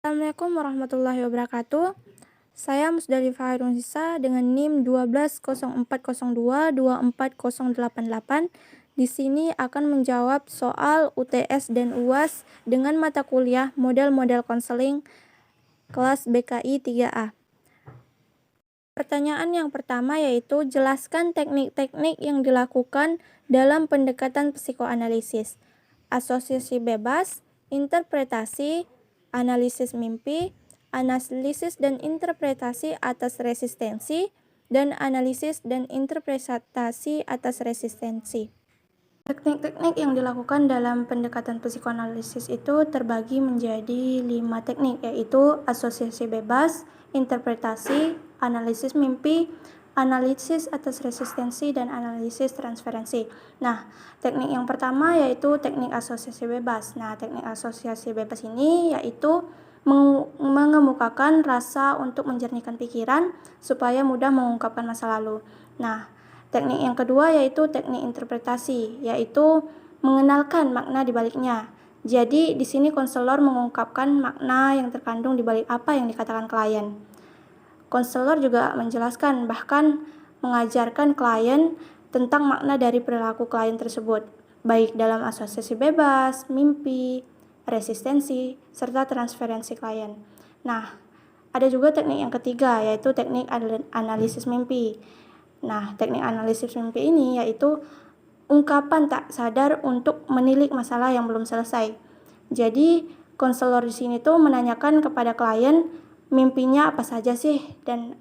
Assalamualaikum warahmatullahi wabarakatuh. Saya Musdalifah Hairunisa dengan NIM 120402-24088. Di sini akan menjawab soal UTS dan UAS dengan mata kuliah model-model konseling kelas BKI 3A. Pertanyaan yang pertama yaitu jelaskan teknik-teknik yang dilakukan dalam pendekatan psikoanalisis. Asosiasi bebas, interpretasi, analisis mimpi, analisis dan interpretasi atas resistensi, dan analisis dan interpretasi atas resistensi. Teknik-teknik yang dilakukan dalam pendekatan psikoanalisis itu terbagi menjadi 5 teknik, yaitu asosiasi bebas, interpretasi, analisis mimpi, analisis atas resistensi, dan analisis transferensi. Nah, teknik yang pertama yaitu teknik asosiasi bebas. Nah, teknik asosiasi bebas ini yaitu mengemukakan rasa untuk menjernihkan pikiran supaya mudah mengungkapkan masa lalu. Nah, teknik yang kedua yaitu teknik interpretasi, yaitu mengenalkan makna di baliknya. Jadi, di sini konselor mengungkapkan makna yang terkandung di balik apa yang dikatakan klien. Konselor juga menjelaskan, bahkan mengajarkan klien tentang makna dari perilaku klien tersebut, baik dalam asosiasi bebas, mimpi, resistensi, serta transferensi klien. Nah, ada juga teknik yang ketiga, yaitu teknik analisis mimpi. Nah, teknik analisis mimpi ini yaitu ungkapan tak sadar untuk menilik masalah yang belum selesai. Jadi, konselor di sini tuh menanyakan kepada klien mimpinya apa saja sih, dan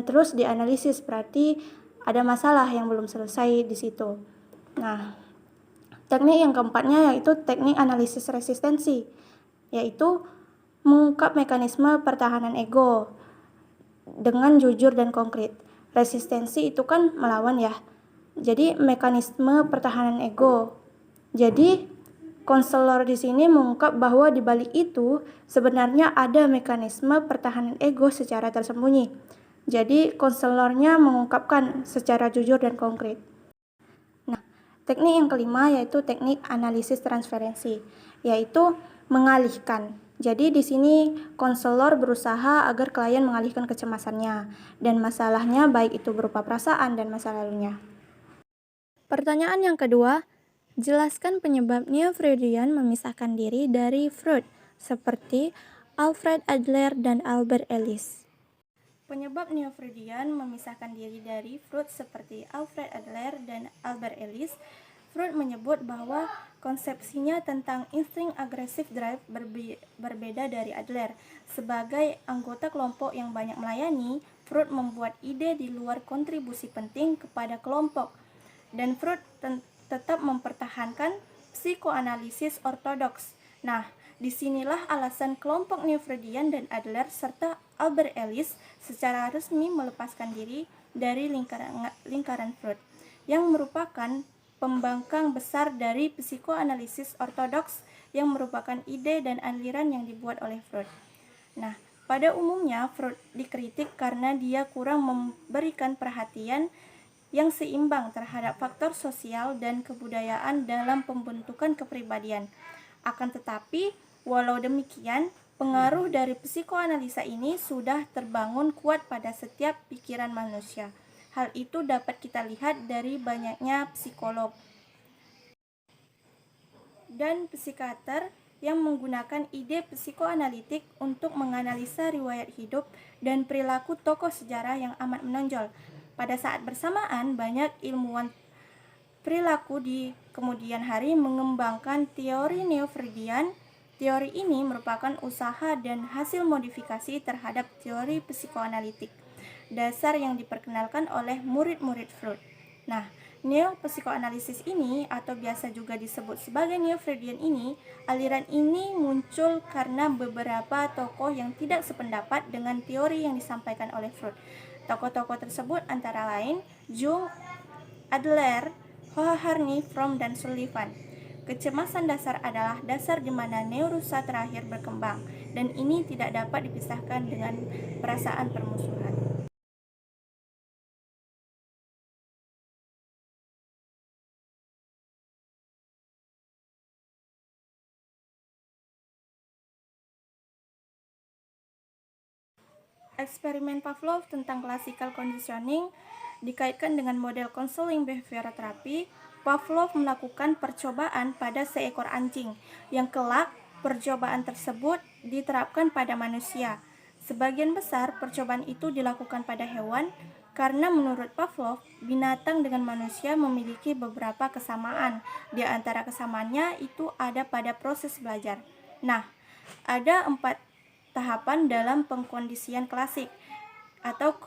terus dianalisis, berarti ada masalah yang belum selesai di situ. Nah, teknik yang keempatnya yaitu teknik analisis resistensi, yaitu mengungkap mekanisme pertahanan ego dengan jujur dan konkret. Resistensi itu kan melawan ya. Jadi mekanisme pertahanan ego. Jadi konselor di sini mengungkap bahwa di balik itu sebenarnya ada mekanisme pertahanan ego secara tersembunyi. Jadi konselornya mengungkapkan secara jujur dan konkret. Nah, teknik yang kelima yaitu teknik analisis transferensi, yaitu mengalihkan. Jadi di sini konselor berusaha agar klien mengalihkan kecemasannya dan masalahnya, baik itu berupa perasaan dan masa lalunya. Pertanyaan yang kedua, jelaskan penyebab neo-Freudian memisahkan diri dari Freud, seperti Alfred Adler dan Albert Ellis. Penyebab neo-Freudian memisahkan diri dari Freud seperti Alfred Adler dan Albert Ellis, Freud menyebut bahwa konsepsinya tentang insting agresif drive berbeda dari Adler. Sebagai anggota kelompok yang banyak melayani, Freud membuat ide di luar kontribusi penting kepada kelompok, dan Freud tetap mempertahankan psikoanalisis ortodoks. Nah, disinilah alasan kelompok neo-Freudian dan Adler serta Albert Ellis secara resmi melepaskan diri dari lingkaran Freud, yang merupakan pembangkang besar dari psikoanalisis ortodoks yang merupakan ide dan aliran yang dibuat oleh Freud. Nah, pada umumnya Freud dikritik karena dia kurang memberikan perhatian yang seimbang terhadap faktor sosial dan kebudayaan dalam pembentukan kepribadian. Akan tetapi, walau demikian, pengaruh dari psikoanalisa ini sudah terbangun kuat pada setiap pikiran manusia. Hal itu dapat kita lihat dari banyaknya psikolog dan psikiater yang menggunakan ide psikoanalitik untuk menganalisa riwayat hidup dan perilaku tokoh sejarah yang amat menonjol. Pada saat bersamaan, banyak ilmuwan perilaku di kemudian hari mengembangkan teori neo-Freudian. Teori ini merupakan usaha dan hasil modifikasi terhadap teori psikoanalitik dasar yang diperkenalkan oleh murid-murid Freud. Nah, neo-psikoanalisis ini, atau biasa juga disebut sebagai neo-Freudian ini, aliran ini muncul karena beberapa tokoh yang tidak sependapat dengan teori yang disampaikan oleh Freud. Tokoh-tokoh tersebut antara lain Jung, Adler, Harney, Fromm, dan Sullivan. Kecemasan dasar adalah dasar di mana neurosa terakhir berkembang, dan ini tidak dapat dipisahkan dengan perasaan permusuhan. Eksperimen Pavlov tentang classical conditioning dikaitkan dengan model counseling behavior therapy. Pavlov melakukan percobaan pada seekor anjing yang kelak percobaan tersebut diterapkan pada manusia. Sebagian besar percobaan itu dilakukan pada hewan karena menurut Pavlov, binatang dengan manusia memiliki beberapa kesamaan. Di antara kesamaannya itu ada pada proses belajar. Nah, ada 4 tahapan dalam pengkondisian klasik atau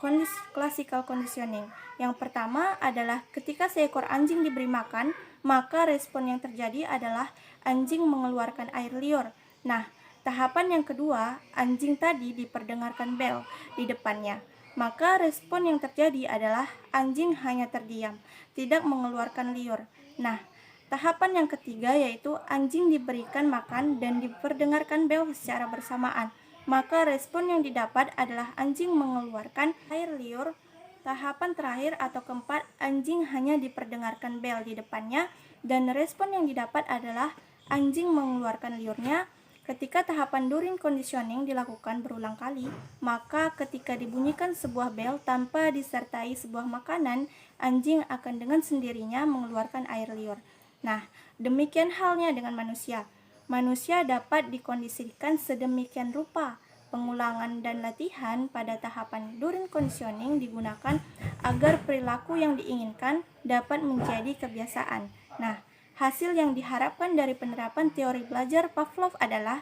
classical conditioning. Yang pertama adalah ketika seekor anjing diberi makan, maka respon yang terjadi adalah anjing mengeluarkan air liur. Nah, tahapan yang kedua, anjing tadi diperdengarkan bel di depannya. Maka respon yang terjadi adalah anjing hanya terdiam, tidak mengeluarkan liur. Nah, tahapan yang ketiga yaitu anjing diberikan makan dan diperdengarkan bel secara bersamaan. Maka respon yang didapat adalah anjing mengeluarkan air liur. Tahapan terakhir atau keempat, anjing hanya diperdengarkan bel di depannya dan respon yang didapat adalah anjing mengeluarkan liurnya. Ketika tahapan during conditioning dilakukan berulang kali, maka ketika dibunyikan sebuah bel tanpa disertai sebuah makanan, anjing akan dengan sendirinya mengeluarkan air liur. Nah, demikian halnya dengan manusia. Manusia dapat dikondisikan sedemikian rupa. Pengulangan dan latihan pada tahapan during conditioning digunakan agar perilaku yang diinginkan dapat menjadi kebiasaan. Nah, hasil yang diharapkan dari penerapan teori belajar Pavlov adalah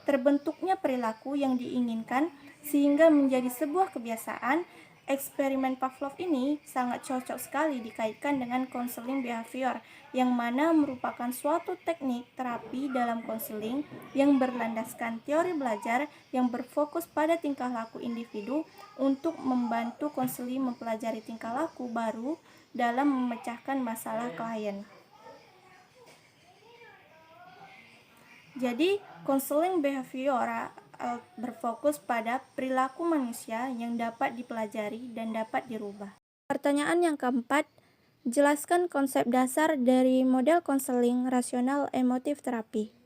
terbentuknya perilaku yang diinginkan sehingga menjadi sebuah kebiasaan. Eksperimen Pavlov ini sangat cocok sekali dikaitkan dengan konseling behavior, yang mana merupakan suatu teknik terapi dalam konseling yang berlandaskan teori belajar yang berfokus pada tingkah laku individu untuk membantu konseli mempelajari tingkah laku baru dalam memecahkan masalah klien. Jadi, konseling behavior berfokus pada perilaku manusia yang dapat dipelajari dan dapat dirubah. Pertanyaan yang keempat, jelaskan konsep dasar dari model konseling rasional emotif terapi.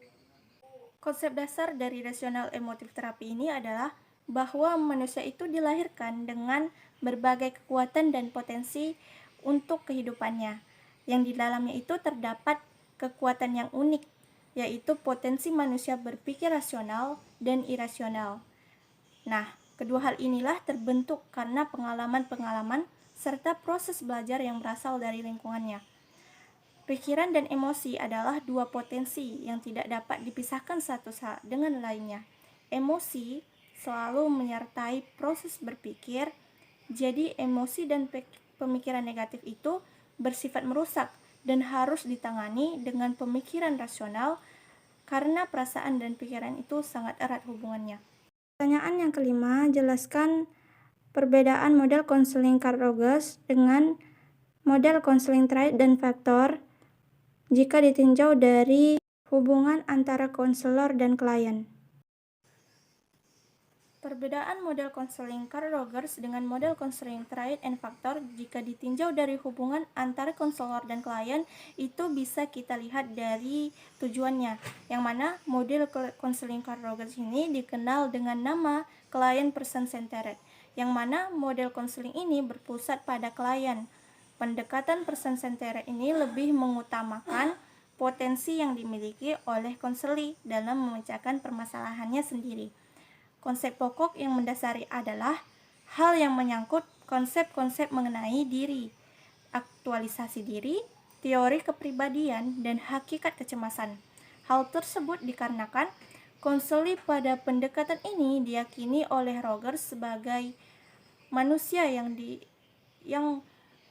Konsep dasar dari rasional emotif terapi ini adalah bahwa manusia itu dilahirkan dengan berbagai kekuatan dan potensi untuk kehidupannya. Yang di dalamnya itu terdapat kekuatan yang unik, yaitu potensi manusia berpikir rasional dan irasional. Nah, kedua hal inilah terbentuk karena pengalaman-pengalaman serta proses belajar yang berasal dari lingkungannya. Pikiran dan emosi adalah dua potensi yang tidak dapat dipisahkan satu dengan lainnya. Emosi selalu menyertai proses berpikir, jadi emosi dan pemikiran negatif itu bersifat merusak dan harus ditangani dengan pemikiran rasional karena perasaan dan pikiran itu sangat erat hubungannya. Pertanyaan yang kelima, jelaskan perbedaan model konseling Carl Rogers dengan model konseling trait dan faktor jika ditinjau dari hubungan antara konselor dan klien. Perbedaan model konseling Carl Rogers dengan model konseling trait and factor jika ditinjau dari hubungan antara konselor dan klien itu bisa kita lihat dari tujuannya, yang mana model konseling Carl Rogers ini dikenal dengan nama client person centered, yang mana model konseling ini berpusat pada klien. Pendekatan person centered ini lebih mengutamakan potensi yang dimiliki oleh konseli dalam memecahkan permasalahannya sendiri. Konsep pokok yang mendasari adalah hal yang menyangkut konsep-konsep mengenai diri, aktualisasi diri, teori kepribadian, dan hakikat kecemasan. Hal tersebut dikarenakan konseli pada pendekatan ini diyakini oleh Rogers sebagai manusia yang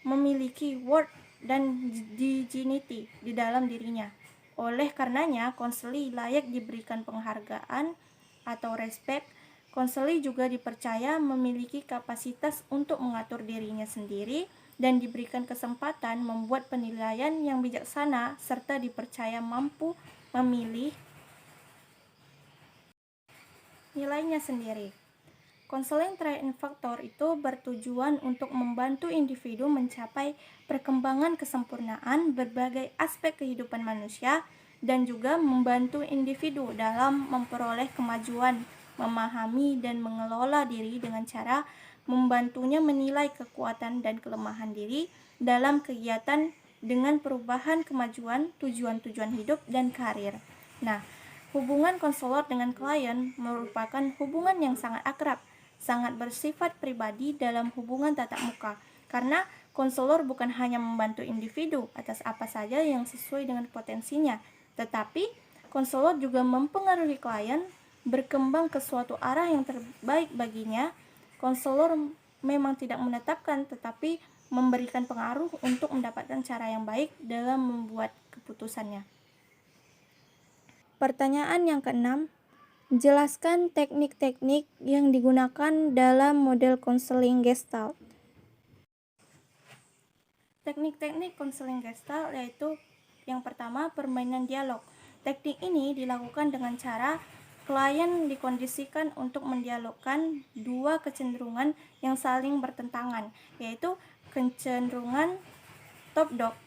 memiliki worth dan dignity di dalam dirinya. Oleh karenanya, konseli layak diberikan penghargaan atau respect. Konseli juga dipercaya memiliki kapasitas untuk mengatur dirinya sendiri dan diberikan kesempatan membuat penilaian yang bijaksana serta dipercaya mampu memilih nilainya sendiri. Konseling trait and factor itu bertujuan untuk membantu individu mencapai perkembangan kesempurnaan berbagai aspek kehidupan manusia dan juga membantu individu dalam memperoleh kemajuan memahami dan mengelola diri dengan cara membantunya menilai kekuatan dan kelemahan diri dalam kegiatan dengan perubahan kemajuan, tujuan-tujuan hidup, dan karir. Nah, hubungan konselor dengan klien merupakan hubungan yang sangat akrab, sangat bersifat pribadi dalam hubungan tatap muka, karena konselor bukan hanya membantu individu atas apa saja yang sesuai dengan potensinya, tetapi konselor juga mempengaruhi klien berkembang ke suatu arah yang terbaik baginya. Konselor memang tidak menetapkan, tetapi memberikan pengaruh untuk mendapatkan cara yang baik dalam membuat keputusannya. Pertanyaan yang keenam, jelaskan teknik-teknik yang digunakan dalam model konseling Gestalt. Teknik-teknik konseling Gestalt yaitu yang pertama, permainan dialog. Teknik ini dilakukan dengan cara klien dikondisikan untuk mendialogkan dua kecenderungan yang saling bertentangan, yaitu kecenderungan top dog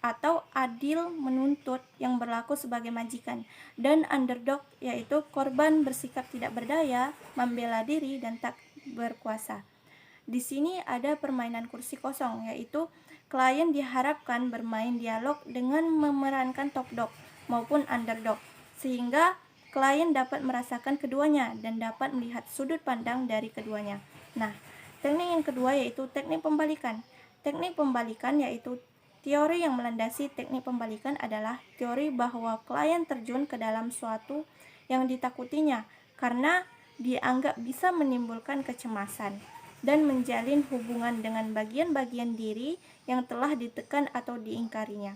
atau adil menuntut yang berlaku sebagai majikan, dan underdog yaitu korban bersikap tidak berdaya, membela diri, dan tak berkuasa. Di sini ada permainan kursi kosong, yaitu klien diharapkan bermain dialog dengan memerankan top dog maupun underdog, sehingga klien dapat merasakan keduanya dan dapat melihat sudut pandang dari keduanya. Nah, teknik yang kedua yaitu teknik pembalikan. Teknik pembalikan yaitu teori yang melandasi teknik pembalikan adalah teori bahwa klien terjun ke dalam suatu yang ditakutinya karena dianggap bisa menimbulkan kecemasan dan menjalin hubungan dengan bagian-bagian diri yang telah ditekan atau diingkarinya.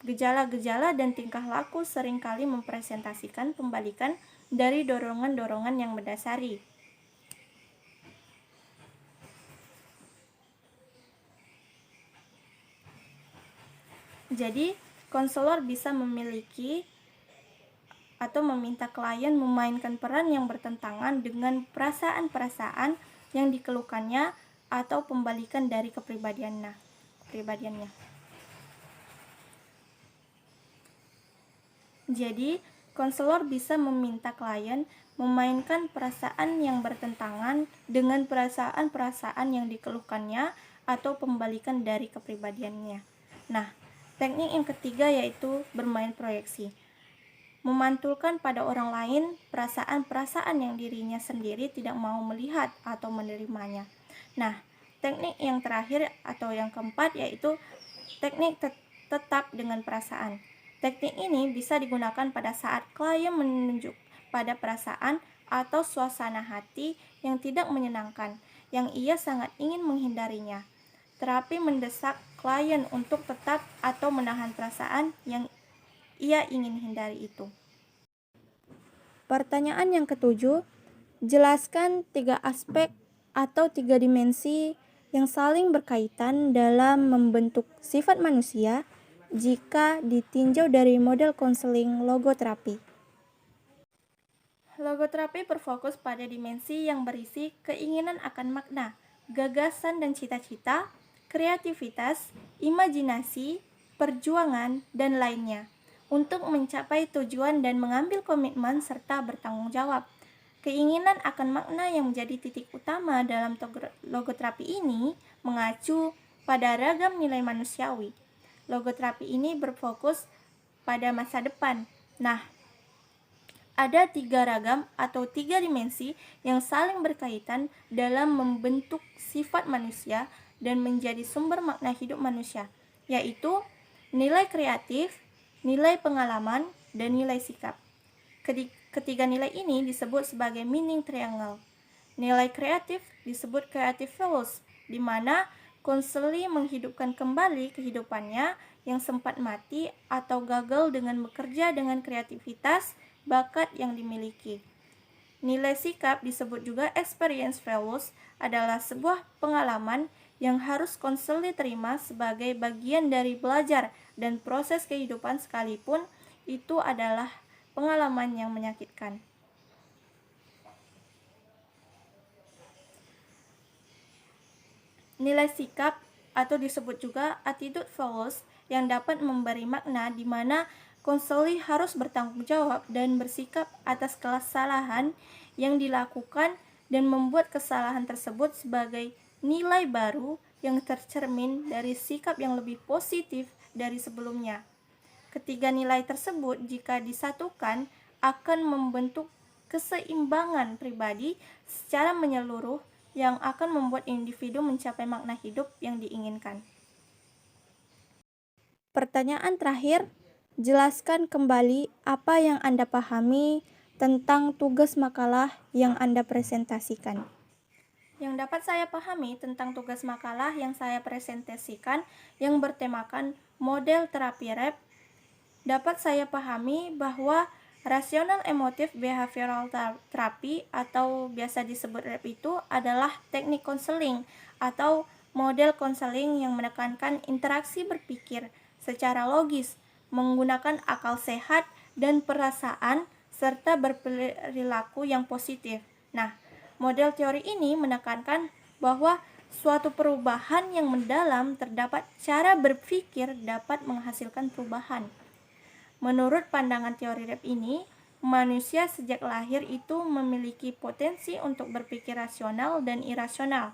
Gejala-gejala dan tingkah laku seringkali mempresentasikan pembalikan dari dorongan-dorongan yang mendasari. Jadi, konselor bisa memiliki atau meminta klien memainkan peran yang bertentangan dengan perasaan-perasaan yang dikeluhkannya atau pembalikan dari kepribadiannya. Jadi, konselor bisa meminta klien memainkan perasaan yang bertentangan dengan perasaan-perasaan yang dikeluhkannya atau pembalikan dari kepribadiannya. Nah, teknik yang ketiga yaitu bermain proyeksi. Memantulkan pada orang lain perasaan-perasaan yang dirinya sendiri tidak mau melihat atau menerimanya. Nah, teknik yang terakhir atau yang keempat yaitu teknik tetap dengan perasaan. Teknik ini bisa digunakan pada saat klien menunjuk pada perasaan atau suasana hati yang tidak menyenangkan, yang ia sangat ingin menghindarinya. Terapi mendesak klien untuk tetap atau menahan perasaan yang ia ingin hindari itu. Pertanyaan yang ketujuh, jelaskan 3 aspek atau 3 dimensi yang saling berkaitan dalam membentuk sifat manusia jika ditinjau dari model konseling logoterapi. Logoterapi berfokus pada dimensi yang berisi keinginan akan makna, gagasan dan cita-cita, kreativitas, imajinasi, perjuangan, dan lainnya untuk mencapai tujuan dan mengambil komitmen serta bertanggung jawab. Keinginan akan makna yang menjadi titik utama dalam logoterapi ini mengacu pada ragam nilai manusiawi. Logoterapi ini berfokus pada masa depan. Nah, ada 3 ragam atau 3 dimensi yang saling berkaitan dalam membentuk sifat manusia dan menjadi sumber makna hidup manusia, yaitu nilai kreatif, nilai pengalaman, dan nilai sikap. Ketiga nilai ini disebut sebagai meaning triangle. Nilai kreatif disebut creative values, di mana konseli menghidupkan kembali kehidupannya yang sempat mati atau gagal dengan bekerja dengan kreativitas bakat yang dimiliki. Nilai sikap disebut juga experience values, adalah sebuah pengalaman yang harus konseli terima sebagai bagian dari belajar dan proses kehidupan sekalipun itu adalah pengalaman yang menyakitkan. Nilai sikap atau disebut juga attitude values yang dapat memberi makna di mana Konseling harus bertanggung jawab dan bersikap atas kesalahan yang dilakukan dan membuat kesalahan tersebut sebagai nilai baru yang tercermin dari sikap yang lebih positif dari sebelumnya. Ketiga nilai tersebut jika disatukan akan membentuk keseimbangan pribadi secara menyeluruh yang akan membuat individu mencapai makna hidup yang diinginkan. Pertanyaan terakhir, jelaskan kembali apa yang Anda pahami tentang tugas makalah yang Anda presentasikan. Yang dapat saya pahami tentang tugas makalah yang saya presentasikan yang bertemakan model terapi REP, dapat saya pahami bahwa rasional emotif behavioral therapy atau biasa disebut REP itu adalah teknik konseling atau model konseling yang menekankan interaksi berpikir secara logis, menggunakan akal sehat dan perasaan serta berperilaku yang positif. Nah, model teori ini menekankan bahwa suatu perubahan yang mendalam terdapat cara berpikir dapat menghasilkan perubahan. Menurut pandangan teori REP ini, manusia sejak lahir itu memiliki potensi untuk berpikir rasional dan irasional.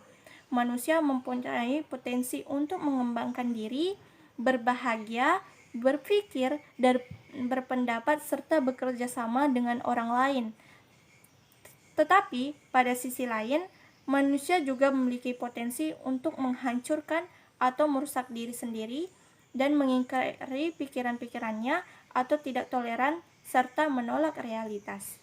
Manusia mempunyai potensi untuk mengembangkan diri, berbahagia, berpikir, dan berpendapat serta bekerja sama dengan orang lain. Tetapi, pada sisi lain, manusia juga memiliki potensi untuk menghancurkan atau merusak diri sendiri dan mengingkari pikiran-pikirannya atau tidak toleran serta menolak realitas.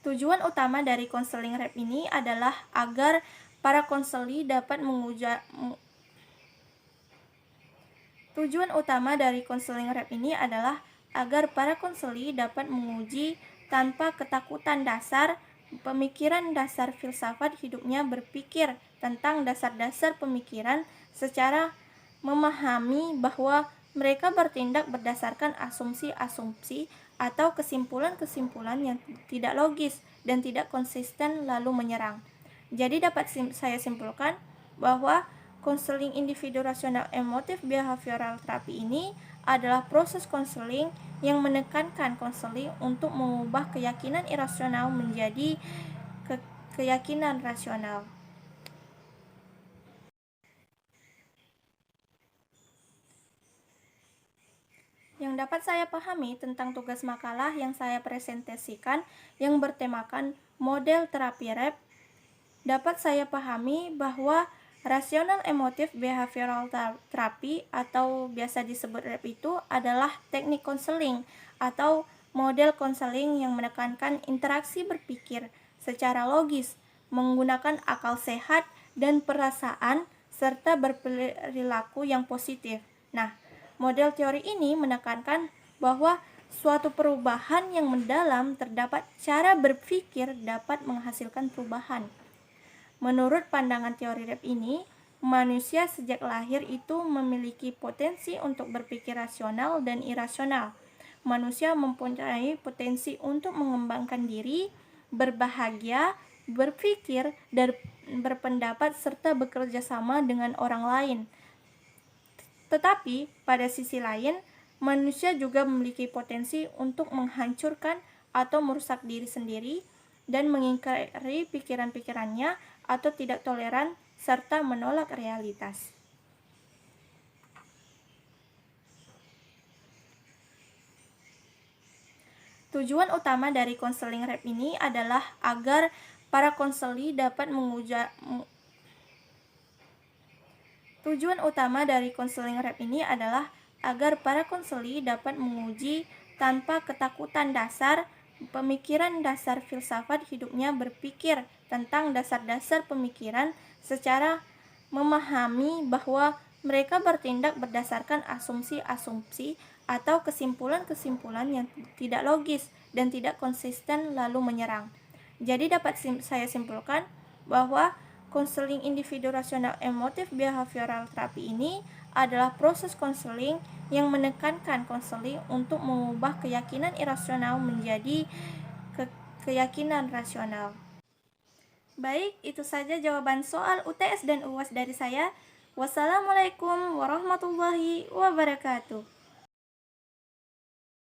Tujuan utama dari konseling REP ini adalah agar para konseli dapat menguji tanpa ketakutan dasar pemikiran dasar filsafat hidupnya, berpikir tentang dasar-dasar pemikiran secara memahami bahwa mereka bertindak berdasarkan asumsi-asumsi atau kesimpulan-kesimpulan yang tidak logis dan tidak konsisten lalu menyerang. Jadi dapat saya simpulkan bahwa konseling individu rasional emotif behavioral terapi ini adalah proses konseling yang menekankan konseling untuk mengubah keyakinan irasional menjadi keyakinan rasional. Yang dapat saya pahami tentang tugas makalah yang saya presentasikan yang bertemakan model terapi REP, dapat saya pahami bahwa rasional emotif behavioral therapy atau biasa disebut REP itu adalah teknik konseling atau model konseling yang menekankan interaksi berpikir secara logis, menggunakan akal sehat dan perasaan serta berperilaku yang positif. Nah, model teori ini menekankan bahwa suatu perubahan yang mendalam terdapat cara berpikir dapat menghasilkan perubahan. Menurut pandangan teori REP ini, manusia sejak lahir itu memiliki potensi untuk berpikir rasional dan irasional. Manusia mempunyai potensi untuk mengembangkan diri, berbahagia, berpikir, dan berpendapat serta bekerja sama dengan orang lain. Tetapi, pada sisi lain, manusia juga memiliki potensi untuk menghancurkan atau merusak diri sendiri dan mengingkari pikiran-pikirannya atau tidak toleran serta menolak realitas. Tujuan utama dari konseling REP ini adalah agar para konseli dapat menguji tanpa ketakutan dasar pemikiran dasar filsafat hidupnya, berpikir tentang dasar-dasar pemikiran secara memahami bahwa mereka bertindak berdasarkan asumsi-asumsi atau kesimpulan-kesimpulan yang tidak logis dan tidak konsisten lalu menyerang. Jadi dapat saya simpulkan bahwa konseling individu rasional emotif behavioral terapi ini adalah proses konseling yang menekankan konseling untuk mengubah keyakinan irasional menjadi keyakinan rasional. Baik, itu saja jawaban soal UTS dan UAS dari saya. Wassalamualaikum warahmatullahi wabarakatuh.